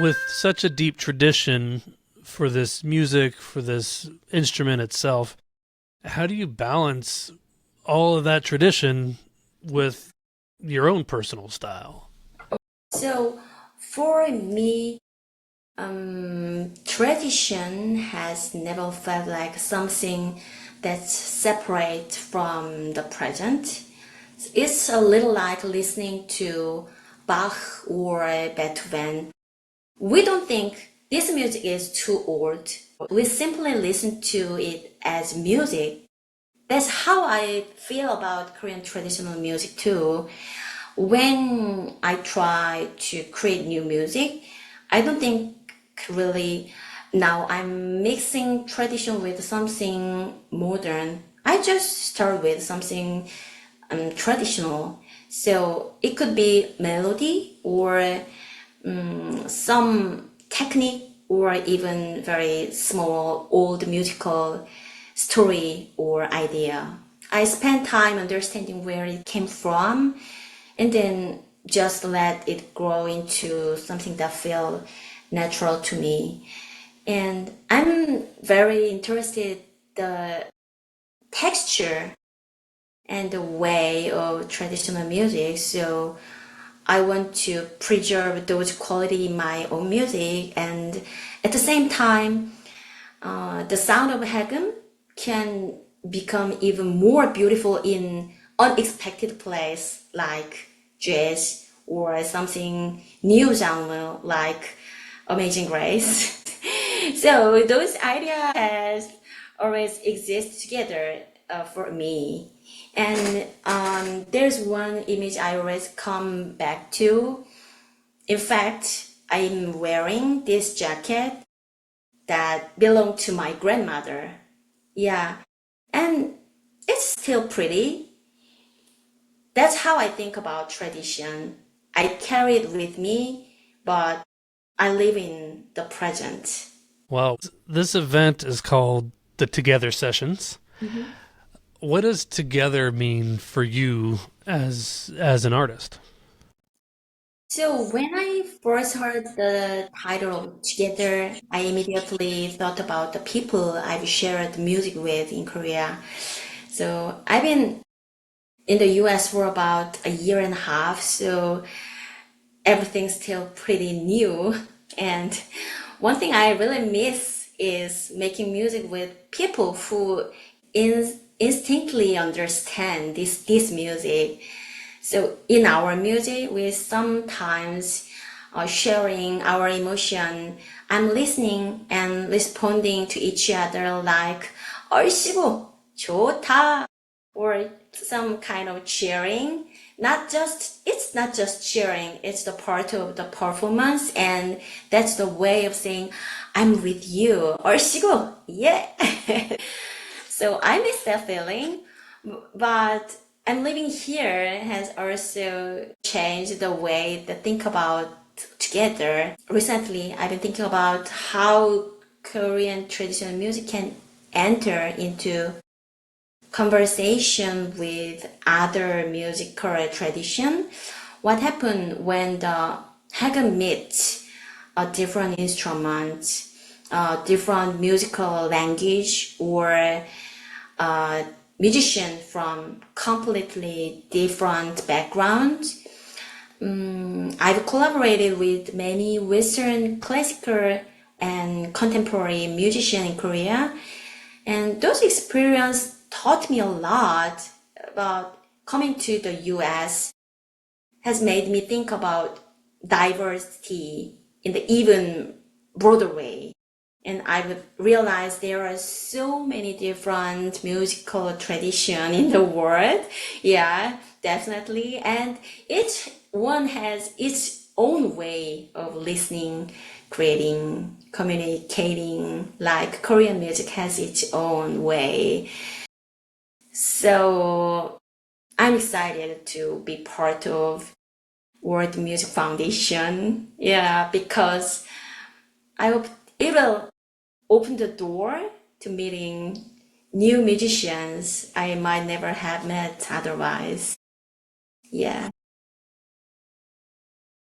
With such a deep tradition for this music, for this instrument itself, how do you balance all of that tradition with your own personal style? So for me, tradition has never felt like something that's separate from the present. It's a little like listening to Bach or Beethoven. We don't think this music is too old. We simply listen to it as music. That's how I feel about Korean traditional music too. When I try to create new music, I don't think really now I'm mixing tradition with something modern. I just start with something traditional. So it could be melody or some technique or even very small old musical story or idea. I spend time understanding where it came from and then just let it grow into something that feels natural to me. And I'm very interested the texture and the way of traditional music. So I want to preserve those quality in my own music, and at the same time, the sound of Haegeum can become even more beautiful in unexpected place like jazz or something new genre like Amazing Grace. So those ideas has always exist together for me. And there's one image I always come back to. In fact, I'm wearing this jacket that belonged to my grandmother. Yeah, and it's still pretty. That's how I think about tradition. I carry it with me, but I live in the present. Well, this event is called the Together Sessions. Mhm. What does together mean for you as an artist? So when I first heard the title of Together, I immediately thought about the people I've shared music with in Korea. So I've been in the US for about a year and a half, so everything's still pretty new. And one thing I really miss is making music with people who instinctively understand this music. So in our music, we sometimes are sharing our emotion. I'm listening and responding to each other like 얼씨구 좋다 or some kind of cheering. Not just it's not just cheering, it's the part of the performance and that's the way of saying I'm with you. 얼씨구 yeah. So I miss that feeling, but I'm living here has also changed the way to think about together. Recently, I've been thinking about how Korean traditional music can enter into conversation with other musical tradition. What happened when the Haegeum meets a different instrument, different musical language, or a musician from completely different backgrounds. I've collaborated with many Western classical and contemporary musicians in Korea, and those experiences taught me a lot about coming to the US has made me think about diversity in the even broader way. And I've realized there are so many different musical traditions in the world. Yeah, definitely. And each one has its own way of listening, creating, communicating, like Korean music has its own way. So I'm excited to be part of World Music Foundation. Yeah, because I hope it will open the door to meeting new musicians I might never have met otherwise. Yeah.